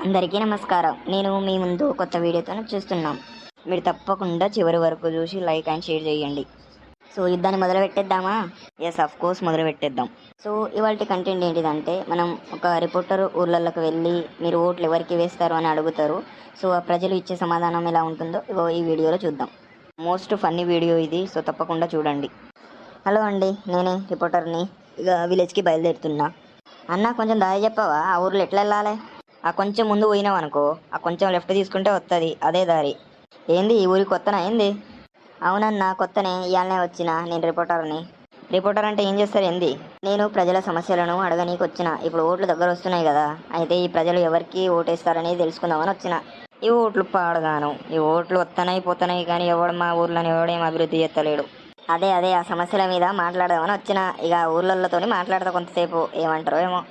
అందరికీ నమస్కారం. నేను మీ ముందు కొత్త వీడియోతో చూస్తున్నాం. మీరు తప్పకుండా చివరి వరకు చూసి లైక్ అండ్ షేర్ చేయండి. సో యుద్ధాన్ని మొదలు పెట్టేద్దామా? ఎస్, ఆఫ్ కోర్స్ మొదలు పెట్టేద్దాం. సో ఇవాళ కంటెంట్ ఏంటిదంటే, మనం ఒక రిపోర్టర్ ఊర్లలోకి వెళ్ళి మీరు ఓట్లు ఎవరికి వేస్తారు అని అడుగుతారు. సో ఆ ప్రజలు ఇచ్చే సమాధానం ఎలా ఉంటుందో ఇగో ఈ వీడియోలో చూద్దాం. మోస్ట్ ఫన్నీ వీడియో ఇది, సో తప్పకుండా చూడండి. హలో అండి, నేనే రిపోర్టర్ని. ఇక విలేజ్కి బయలుదేరుతున్నా. అన్న కొంచెం దారి చెప్పవా? ఆ ఊర్లో ఎట్లా వెళ్ళాలి? ఆ కొంచెం ముందు పోయినావు అనుకో, ఆ కొంచెం లెఫ్ట్ తీసుకుంటే వస్తుంది అదే దారి. ఏంది ఈ ఊరికి కొత్తనా ఏంది? అవునన్నా కొత్తనే, ఇవాళనే వచ్చిన. నేను రిపోర్టర్ని. రిపోర్టర్ అంటే ఏం చేస్తారు ఏంది? నేను ప్రజల సమస్యలను అడగనీకి వచ్చిన. ఇప్పుడు ఓట్లు దగ్గర వస్తున్నాయి కదా, అయితే ఈ ప్రజలు ఎవరికి ఓటేస్తారని తెలుసుకుందామని వచ్చిన. ఈ ఓట్లు పాడగాను, ఈ ఓట్లు వస్తున్నాయి పోతున్నాయి కానీ ఎవడు మా ఊర్లోని ఎవడేం అభివృద్ధి చేస్తలేడు. అదే అదే ఆ సమస్యల మీద మాట్లాడదామని వచ్చిన. ఇక ఊర్లతోని మాట్లాడతా కొంతసేపు, ఏమంటారో ఏమో.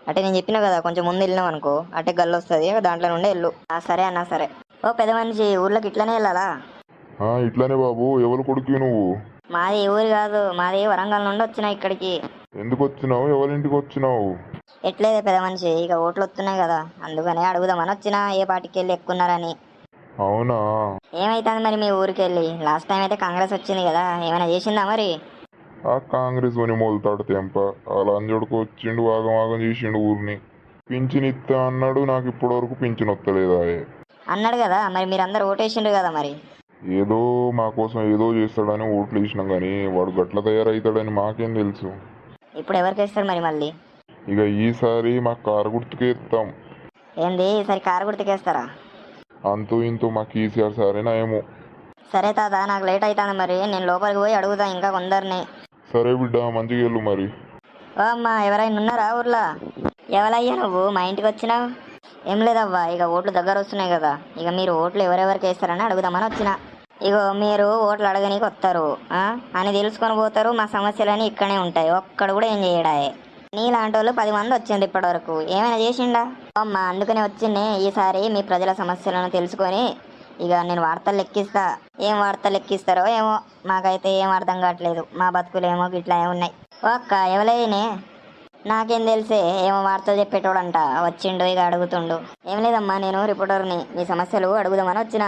అంటే నేను చెప్పినా కదా, కొంచెం ముందు వెళ్ళినాం అనుకో అంటే గల్లు వస్తుంది, దాంట్లో నుండే వెళ్ళు. సరే అన్నా సరే. ఓ పెద్ద మనిషి, ఊర్లోకి ఇట్లనే వెళ్ళాలా? ఇట్లానే బాబు. ఎవరు కొడుకు నువ్వు? మాది ఈ ఊరు కాదు, మాది వరంగల్ నుండి వచ్చిన ఇక్కడికి. ఎందుకు వచ్చినావు? ఎవరింటికి వచ్చినావు? ఎట్లేదే పెద్ద మనిషి, ఇక ఓట్లు వస్తున్నాయి కదా, అందుకనే అడుగుదామని వచ్చిన ఏ పార్టీకి వెళ్ళి ఎక్కున్నారని. అవునా? ఏమైతుంది మరి మీ ఊరికి వెళ్ళి? లాస్ట్ టైం అయితే కాంగ్రెస్ వచ్చింది కదా, ఏమైనా చేసిందా మరి? ఆ కాంగ్రెస్ అని మొదలుతాడు తెంప. అలా అంజడుకు వచ్చిండు, ఆగం ఆగం చేసిండు ఊరిని. పింఛన్ ఇస్తా అన్నాడు, నాకు ఇప్పటి వరకు పింఛన్ వస్తలేదా? అన్నాడు కదా, మరి మీరందరూ ఓటేసిండ్రు కదా మరి. ఏదో మా కోసం ఏదో చేస్తాడని ఓట్లు వేసినాం కానీ వాడు గట్ల తయారవుతాడని మాకేం తెలుసు. ఇప్పుడు ఎవరికి వేస్తారు మరి మళ్ళీ? ఇక ఈసారి మా కారు గుర్తుకే ఇస్తాం. ఏంది ఈసారి కారు గుర్తుకేస్తారా? అంతూ ఇంతూ మా కేసీఆర్ సారేనా ఏమో. సరే తాత, నాకు లేట్ అవుతుంది, మరి నేను లోపలికి పోయి అడుగుతా ఇంకా కొందరిని. సరే బిడ్డ, మంచిగా వెళ్ళు మరి. ఓ అమ్మా, ఎవరైనా ఉన్నారా ఊర్లో? ఎవరయ్యా నువ్వు మా ఇంటికి వచ్చినావు? ఏం లేదవ్వా, ఇక ఓట్లు దగ్గర వస్తున్నాయి కదా, ఇక మీరు ఓట్లు ఎవరెవరికి వేస్తారని అడుగుదామని వచ్చిన. ఇగో మీరు ఓట్లు అడగనీకి వస్తారు అని తెలుసుకొని పోతారు. మా సమస్యలన్నీ ఇక్కడే ఉంటాయి, ఒక్కడు కూడా ఏం చేయడాయే. నీలాంటి వాళ్ళు 10 మంది వచ్చిండ్రు ఇప్పటి వరకు, ఏమైనా చేసిండా? అమ్మ అందుకనే వచ్చిండే. ఈసారి మీ ప్రజల సమస్యలను తెలుసుకొని ఇక నేను వార్తలు లెక్కిస్తా. ఏం వార్తలు లెక్కిస్తారో ఏమో, మాకైతే ఏం అర్థం కావట్లేదు. మా బతుకులేమో గిట్లా ఉన్నాయి. ఒక్క ఎవలేనే నాకేం తెలిసే, ఏమో వార్తలు చెప్పేటోడంట వచ్చిండు, ఇక అడుగుతుండు. ఏం లేదమ్మా, నేను రిపోర్టర్ని, మీ సమస్యలు అడుగుదామని వచ్చిన.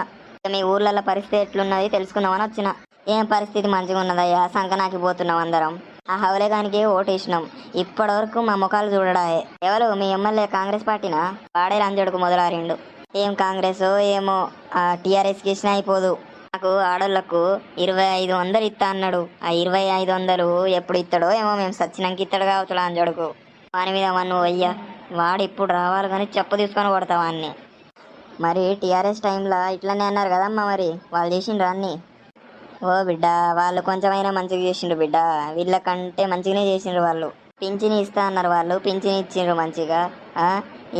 మీ ఊర్లలో పరిస్థితి ఎట్లున్నది తెలుసుకుందామని వచ్చిన. ఏం పరిస్థితి మంచిగా ఉన్నదయ్యా, సంకనాకి పోతున్నాం అందరం. ఆ హవలేగానికి ఓటేసినాం, ఇప్పటి వరకు మా ముఖాలు చూడడాయే. ఎవరు మీ ఎమ్మెల్యే? కాంగ్రెస్ పార్టీనా? వాడే లంజడుకు మొదలారిండు. ఏం కాంగ్రెస్ ఏమో, టీఆర్ఎస్కి ఇచ్చిన అయిపోదు. నాకు ఆడోళ్లకు 2500 ఇస్తా అన్నాడు. ఆ 2500 ఎప్పుడు ఇస్తాడో ఏమో, మేము సచ్చినాక ఇస్తాడు కావచ్చు లంజడుకు. వాని మీద మన్ను అయ్యా, వాడు ఇప్పుడు రావాలి కానీ చెప్పు తీసుకొని కొడతావా అన్ని. మరి టీఆర్ఎస్ టైంలో ఇట్లనే అన్నారు కదమ్మా, మరి వాళ్ళు చేసిండ్రు అన్నీ. ఓ బిడ్డ, వాళ్ళు కొంచెమైనా మంచిగా చేసిండ్రు బిడ్డ, వీళ్ళకంటే మంచిగానే చేసిండ్రు వాళ్ళు. పింఛని ఇస్తా అన్నారు వాళ్ళు, పింఛని ఇచ్చిండ్రు మంచిగా.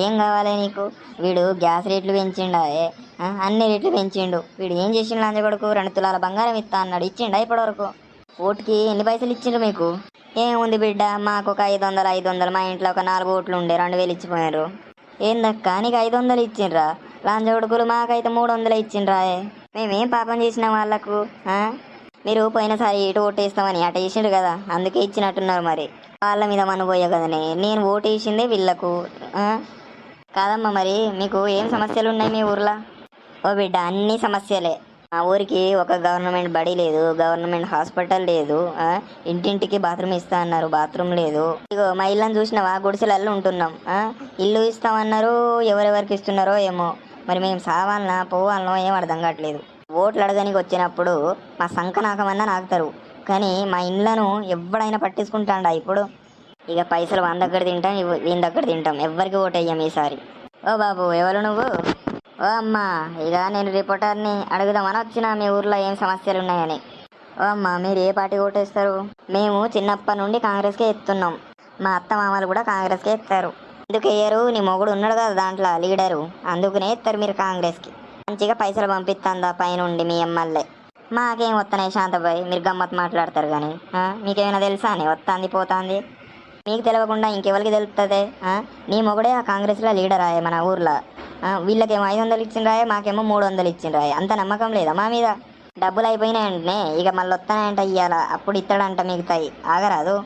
ఏం కావాలి నీకు? వీడు గ్యాస్ రేట్లు పెంచిండాయే, అన్ని రేట్లు పెంచిండు. వీడు ఏం చేసిండు లంజకొడుకు? 2 తులాల బంగారం ఇస్తా అన్నాడు, ఇచ్చిండా ఇప్పటివరకు? ఓటుకి ఎన్ని పైసలు ఇచ్చిండ్రు మీకు? ఏముంది బిడ్డ, మాకు ఒక 500 మా ఇంట్లో ఒక 4 ఓట్లు ఉండే, 2000 ఇచ్చిపోయారు. ఏందక్క నీకు 500 ఇచ్చిండ్రా? లంజకొడుకులు మాకైతే 300 ఇచ్చిండ్రాయే. మేమేం పాపం చేసినాం వాళ్ళకు? మీరు పోయినసారి ఇటు ఓటేస్తామని అటు వేసిండ్రు కదా, అందుకే ఇచ్చినట్టున్నారు. మరి వాళ్ళ మీద మనబోయే కదనే నేను ఓటేసిందే వీళ్ళకు. కాదమ్మా, మరి మీకు ఏం సమస్యలు ఉన్నాయి మీ ఊర్లో? ఓ బిడ్డ, అన్ని సమస్యలే. మా ఊరికి ఒక గవర్నమెంట్ బడి లేదు, గవర్నమెంట్ హాస్పిటల్ లేదు, ఇంటింటికి బాత్రూమ్ ఇస్తా అన్నారు, బాత్రూమ్ లేదు. ఇగో మా ఇల్లుని చూసినావా, గుడిసెలల్లో ఉంటున్నాం. ఇల్లు ఇస్తామన్నారు, ఎవరెవరికి ఇస్తున్నారో ఏమో. మరి మేము సావాలనా పోవాలనో ఏం అర్థం కావట్లేదు. ఓట్లు అడగనికి వచ్చినప్పుడు మా సంఖ నాకమన్నా నాకుతారు, కానీ మా ఇండ్లను ఎవడైనా పట్టించుకుంటాడా ఇప్పుడు? ఇక పైసలు వాళ్ళ దగ్గర తింటాం, వీని దగ్గర తింటాం, ఎవరికి ఓటు వేయం ఈసారి. ఓ బాబు, ఎవరు నువ్వు? ఓ అమ్మా, ఇక నేను రిపోర్టర్ని, అడుగుదామని వచ్చిన మీ ఊర్లో ఏం సమస్యలు ఉన్నాయని. ఓ అమ్మా, మీరు ఏ పార్టీ ఓటేస్తారు? మేము చిన్నప్పటి నుండి కాంగ్రెస్కే ఎత్తున్నాం, మా అత్త మామలు కూడా కాంగ్రెస్కే ఎత్తారు. ఎందుకు వేయరు? నీ మొగుడు ఉన్నాడు కదా దాంట్లో లీడరు, అందుకనే ఎత్తారు మీరు కాంగ్రెస్కి. మంచిగా పైసలు పంపిస్తుందా పైనుండి మీ ఎమ్మెల్యే? మాకేం వస్తున్నాయి శాంతబాయ్, మీరు గమ్మత్ మాట్లాడతారు కానీ మీకేమైనా తెలుసా అని వస్తుంది పోతుంది? మీకు తెలియకుండా ఇంకెవరికి తెలుస్తుంది? నీ మొగుడే ఆ కాంగ్రెస్లో లీడర్ ఆయే మన ఊర్లో. వీళ్ళకేమో 500 ఇచ్చిండ్రాయే, మాకేమో 300 ఇచ్చిండ్రాయే. అంత నమ్మకం లేదా మా మీద? డబ్బులు అయిపోయినాయంటనే, ఇక మళ్ళీ వస్తానంట ఇయ్యాల, అప్పుడు ఇస్తాడంట మిగతాయి. ఆగరాదు.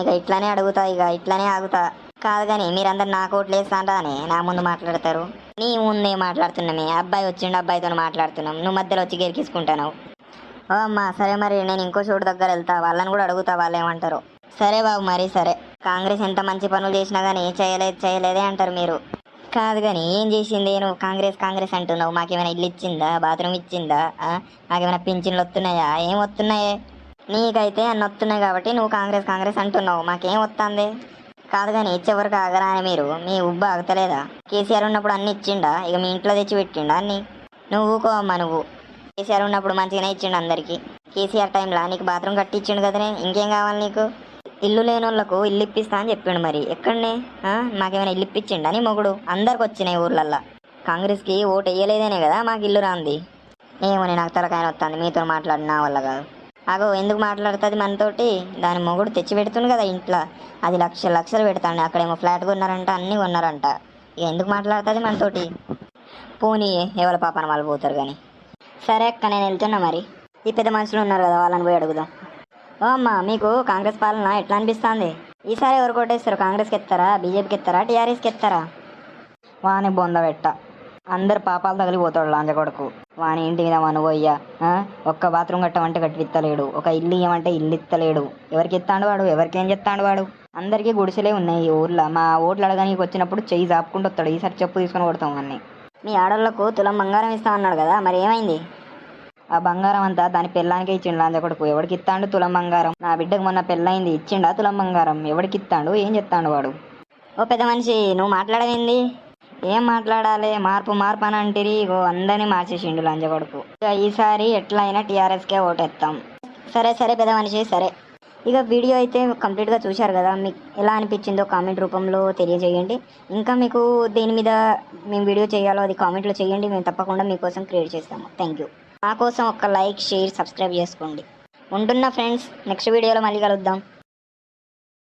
ఇక ఇట్లానే అడుగుతా, ఇక ఇట్లానే ఆగుతా. కాదు కానీ మీరందరు నాకు ఓట్లు వేస్తాంటానే నా ముందు మాట్లాడతారు. నీ ముందే మాట్లాడుతున్నామే, అబ్బాయి వచ్చిండు అబ్బాయితో మాట్లాడుతున్నాం, నువ్వు మధ్యలో వచ్చి గెరికిసుకుంటాను. ఓ అమ్మా సరే, మరి నేను ఇంకో చోటు దగ్గర వెళ్తా, వాళ్ళని కూడా అడుగుతా వాళ్ళు ఏమంటారు. సరే బాబు, మరి సరే. కాంగ్రెస్ ఎంత మంచి పనులు చేసినా కానీ చేయలేదే అంటారు మీరు. కాదు కానీ ఏం చేసింది నువ్వు కాంగ్రెస్ అంటున్నావు? మాకేమైనా ఇల్లు ఇచ్చిందా, బాత్రూమ్ ఇచ్చిందా, మాకేమైనా పింఛన్లు వస్తున్నాయా? ఏం వస్తున్నాయే? నీకైతే అన్ని వస్తున్నాయి కాబట్టి నువ్వు కాంగ్రెస్ అంటున్నావు, మాకేం వస్తుంది? కాదు కానీ ఇచ్చేవరకు ఆగరాని మీరు, మీ ఉబ్బ ఆగతలేదా? కేసీఆర్ ఉన్నప్పుడు అన్ని ఇచ్చిండా, ఇక మీ ఇంట్లో తెచ్చి పెట్టిండా అన్ని? నువ్వు ఊకో అమ్మా నువ్వు. కేసీఆర్ ఉన్నప్పుడు మంచిగానే ఇచ్చిండు అందరికి. కేసీఆర్ టైంలో నీకు బాత్రూమ్ కట్టించిండు కదనే, ఇంకేం కావాలి నీకు? ఇల్లు లేని వాళ్ళకు ఇల్లు ఇప్పిస్తా అని చెప్పిండు, మరి ఎక్కడనే? మాకేమైనా ఇల్లు ఇప్పించిండా నీ మొగుడు? అందరికి వచ్చినాయి ఊర్లల్లో. కాంగ్రెస్కి ఓటు వేయలేదేనే కదా మాకు ఇల్లు రాంది. ఏమోని నాకు తలకాయన వస్తుంది మీతో మాట్లాడిన వల్ల కాదు. అగో ఎందుకు మాట్లాడుతుంది మనతోటి? దాని మొగుడు తెచ్చి పెడుతుంది కదా ఇంట్లో, అది లక్షలు పెడతాండి. అక్కడేమో ఫ్లాట్ కొన్నారంట, అన్నీ కొన్నారంట. ఇక ఎందుకు మాట్లాడుతుంది మనతోటి? పోనీ ఎవరి పాపన వాళ్ళు పోతారు కానీ. సరే అక్క, నేను వెళ్తున్నా. మరి ఈ పెద్ద మనుషులు ఉన్నారు కదా, వాళ్ళని పోయి అడుగుదాం. ఓ అమ్మ, మీకు కాంగ్రెస్ పాలన ఎట్లా అనిపిస్తుంది? ఈసారి ఎవరు కొట్టేస్తారు? కాంగ్రెస్కి ఎత్తారా, బీజేపీకి ఎత్తారా, టీఆర్ఎస్కి ఎత్తారా? వాని బొంద పెట్ట, అందరు పాపాలు తగిలిపోతాడు లాంజ కొడుకు. వాని ఇంటి మీద మన పోయ్యా, ఒక్క బాత్రూమ్ కట్టమంటే కట్టిత్తలేడు, ఒక ఇల్లు ఇవ్వమంటే ఇల్లు ఇత్తలేడు. ఎవరికి ఎత్తాడు వాడు? ఎవరికేం చెప్తాడు వాడు? అందరికీ గుడిసెలే ఉన్నాయి ఈ ఊర్లో. మా ఓట్లు అడగడానికి వచ్చినప్పుడు చెయ్యి చాపుకుంటూ వస్తాడు. ఈసారి చెప్పు తీసుకొని కొడతాం అన్నీ. మీ ఆడవాళ్ళకు తులం బంగారం ఇస్తామన్నాడు కదా, మరి ఏమైంది? ఆ బంగారం అంతా దాని పెళ్ళానికే ఇచ్చిండు లాంజ కొడుకు. ఎవడికి ఇస్తాడు తులం బంగారం? నా బిడ్డకు మొన్న పెళ్ళయింది, ఇచ్చిండా తులం బంగారం? ఎవడికి ఇస్తాడు? ఏం చెప్తాడు వాడు? ఓ పెద్ద మనిషి, నువ్వు మాట్లాడవేంది? ఏం మాట్లాడాలి? మార్పు అని అంటిరి, ఇగో అందరినీ మార్చేసిండు లంజ కొడుకు. ఇక ఈసారి ఎట్లా అయినా టీఆర్ఎస్కే ఓటేస్తాం. సరే పెద్ద మనిషి, సరే. ఇక వీడియో అయితే కంప్లీట్గా చూశారు కదా, మీకు ఎలా అనిపించిందో కామెంట్ రూపంలో తెలియజేయండి. ఇంకా మీకు దేని మీద మేము వీడియో చేయాలో అది కామెంట్లో చేయండి, మేము తప్పకుండా మీకోసం క్రియేట్ చేస్తాము. Thank you. మా కోసం ఒక లైక్, షేర్, సబ్స్క్రైబ్ చేసుకోండి. ఉంటున్నా ఫ్రెండ్స్, నెక్స్ట్ వీడియోలో మళ్ళీ కలుద్దాం.